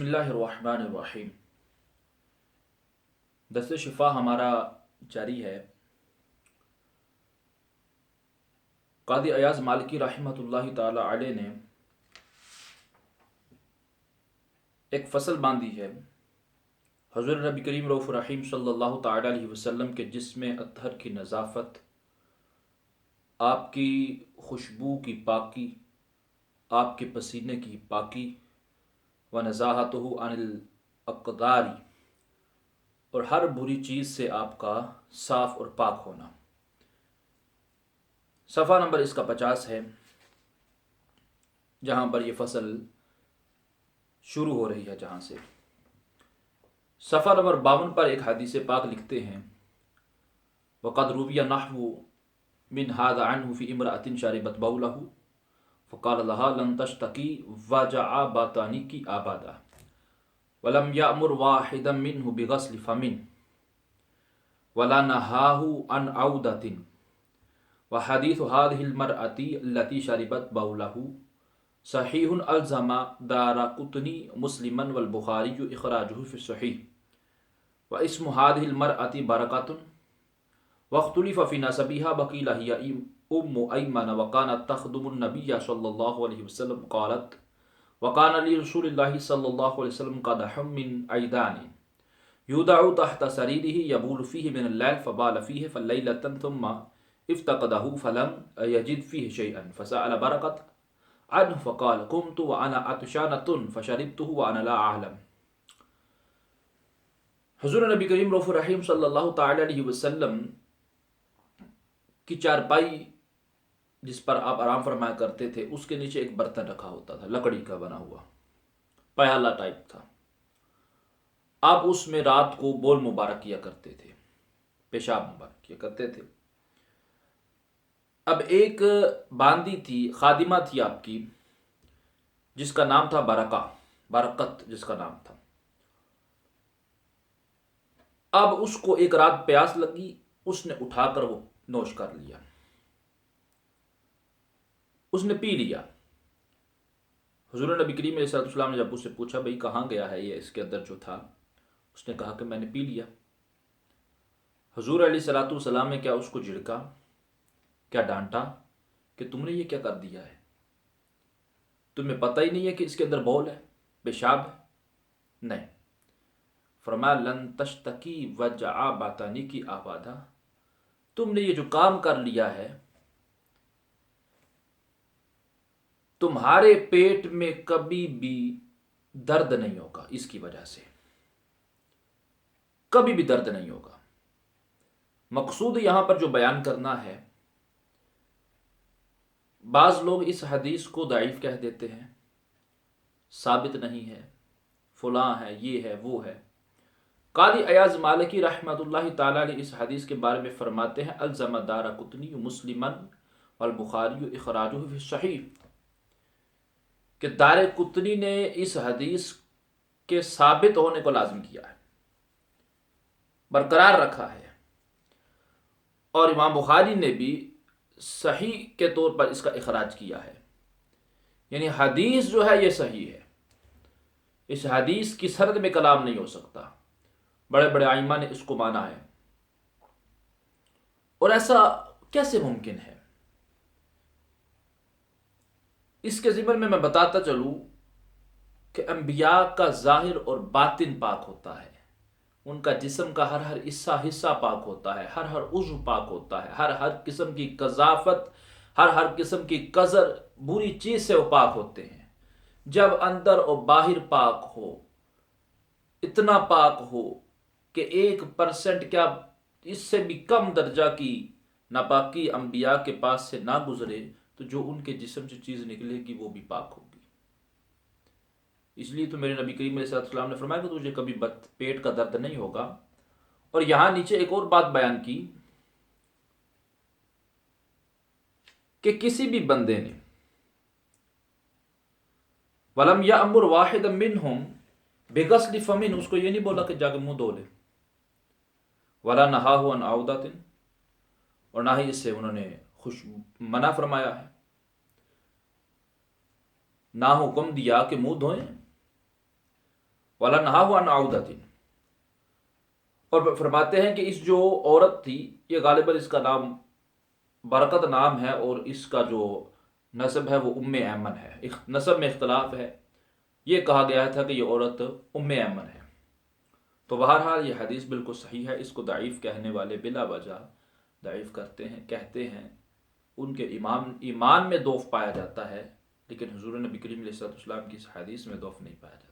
بسم اللہ الرحمن الرحیم۔ درس شفا ہمارا جاری ہے۔ قاضی ایاز مالکی رحمۃ اللہ تعالی علیہ نے ایک فصل باندھی ہے حضور نبی کریم رؤوف الرحیم صلی اللہ تعالی علیہ وسلم کے جسم اطہر کی نظافت، آپ کی خوشبو کی پاکی، آپ کے پسینے کی پاکی، و نزاہتہ عن الاقدار، اور ہر بری چیز سے آپ کا صاف اور پاک ہونا۔ صفحہ نمبر اس کا 50 ہے، جہاں پر یہ فصل شروع ہو رہی ہے۔ جہاں سے صفحہ نمبر 52 پر ایک حدیث پاک لکھتے ہیں، وقد روی نحو من هذا عنه في امرأة شربت بوله فقال لها لن تشتكي وجع بطنك أبدا ولم يأمر واحدا منه بغسل فم ولا نهاه عن عودة وحديث هذه المرأة التي شربت بوله صحيح الزم دارقطني مسلما والبخاري إخراجه في الصحيح واسم هذه المرأة بركة واختلف في نسبها وقيل هي أيمن وكانت تخدم النبي صلى الله عليه وسلم قالت وكان لرسول الله صلى الله عليه وسلم قدح من عيدان يودع تحت سريره يبول فيه من الليل فبال فيه فليلة ثم افتقده فلم يجد فيه شيئا فسأل بركة عنه فقال قمت وأنا عطشانة فشربته وأنا لا أعلم۔ حضور نبی کریم رؤوف الرحیم صلی اللہ تعالی علیہ وسلم کی چارپائی جس پر آپ آرام فرمایا کرتے تھے، اس کے نیچے ایک برتن رکھا ہوتا تھا، لکڑی کا بنا ہوا پیالہ ٹائپ تھا۔ آپ اس میں رات کو بول مبارک کیا کرتے تھے، پیشاب مبارک کیا کرتے تھے۔ اب ایک باندی تھی، خادمہ تھی آپ کی، جس کا نام تھا برکت جس کا نام تھا۔ اب اس کو ایک رات پیاس لگی، اس نے اٹھا کر وہ نوش کر لیا، اس نے پی لیا۔ حضور نبی کریم علیہ السلام نے جب اس سے پوچھا بھئی کہاں گیا ہے یہ، اس کے اندر جو تھا، اس نے کہا کہ میں نے پی لیا۔ حضور علیہ السلام نے کیا اس کو جھڑکا، کیا ڈانٹا کہ تم نے یہ کیا کر دیا ہے؟ تمہیں پتہ ہی نہیں ہے کہ اس کے اندر بول ہے، پیشاب ہے؟ نہیں۔ فرمایا لن تشتکی وجع بطنک ابدا، تم نے یہ جو کام کر لیا ہے، تمہارے پیٹ میں کبھی بھی درد نہیں ہوگا، اس کی وجہ سے کبھی بھی درد نہیں ہوگا۔ مقصود یہاں پر جو بیان کرنا ہے، بعض لوگ اس حدیث کو ضعیف کہہ دیتے ہیں، ثابت نہیں ہے، فلاں ہے، یہ ہے، وہ ہے۔ قاضی ایاز مالکی رحمۃ اللہ تعالی علیہ اس حدیث کے بارے میں فرماتے ہیں الزم دارقطنی مسلما والبخاری اخراجہ فی الصحیح، کہ دارقطنی نے اس حدیث کے ثابت ہونے کو لازم کیا ہے، برقرار رکھا ہے، اور امام بخاری نے بھی صحیح کے طور پر اس کا اخراج کیا ہے۔ یعنی حدیث جو ہے یہ صحیح ہے، اس حدیث کی سند میں کلام نہیں ہو سکتا۔ بڑے بڑے ائمہ نے اس کو مانا ہے، اور ایسا کیسے ممکن ہے؟ اس کے ضمن میں بتاتا چلوں کہ انبیاء کا ظاہر اور باطن پاک ہوتا ہے، ان کا جسم کا ہر حصہ پاک ہوتا ہے، ہر عضو پاک ہوتا ہے، ہر قسم کی قذافت، ہر قسم کی قذر، بری چیز سے وہ پاک ہوتے ہیں۔ جب اندر اور باہر پاک ہو، اتنا پاک ہو کہ 1% کیا اس سے بھی کم درجہ کی ناپاکی انبیاء کے پاس سے نہ گزرے، تو جو ان کے جسم سے چیز نکلے گی وہ بھی پاک ہوگی۔ اس لیے تو میرے نبی کریم علیہ السلام نے فرمایا کہ تجھے کبھی پیٹ کا درد نہیں ہوگا۔ اور یہاں نیچے ایک اور بات بیان کی کہ کسی بھی بندے نے وَلَمْ يَأْمُرْ وَاحِدًا مِّنْهُمْ بِغَسْلِ فَمٍ، اس کو یہ نہیں بولا کہ جا کے منہ دھو لے، وَلَا نَهَاهُ عَنْ عَوْدَةٍ، اور نہ ہی اس سے انہوں نے منع فرمایا ہے، نہ حکم دیا کہ منہ دھوئیں۔ وَلَنْهَاهُ عَنْ عَوْدَةٍ، اور فرماتے ہیں کہ اس جو عورت تھی یہ غالباً اس کا نام برکت نام ہے، اور اس کا جو نسب ہے وہ ام ایمن ہے، نسب میں اختلاف ہے، یہ کہا گیا تھا کہ یہ عورت ام ایمن ہے۔ تو بہرحال یہ حدیث بالکل صحیح ہے، اس کو ضعیف کہنے والے بلا وجہ ضعیف کرتے ہیں، کہتے ہیں ان کے ایمان میں ضعف پایا جاتا ہے، لیکن حضور نبی کریم علیہ الصلوۃ والسلام کی اس حدیث میں ضعف نہیں پایا جاتا۔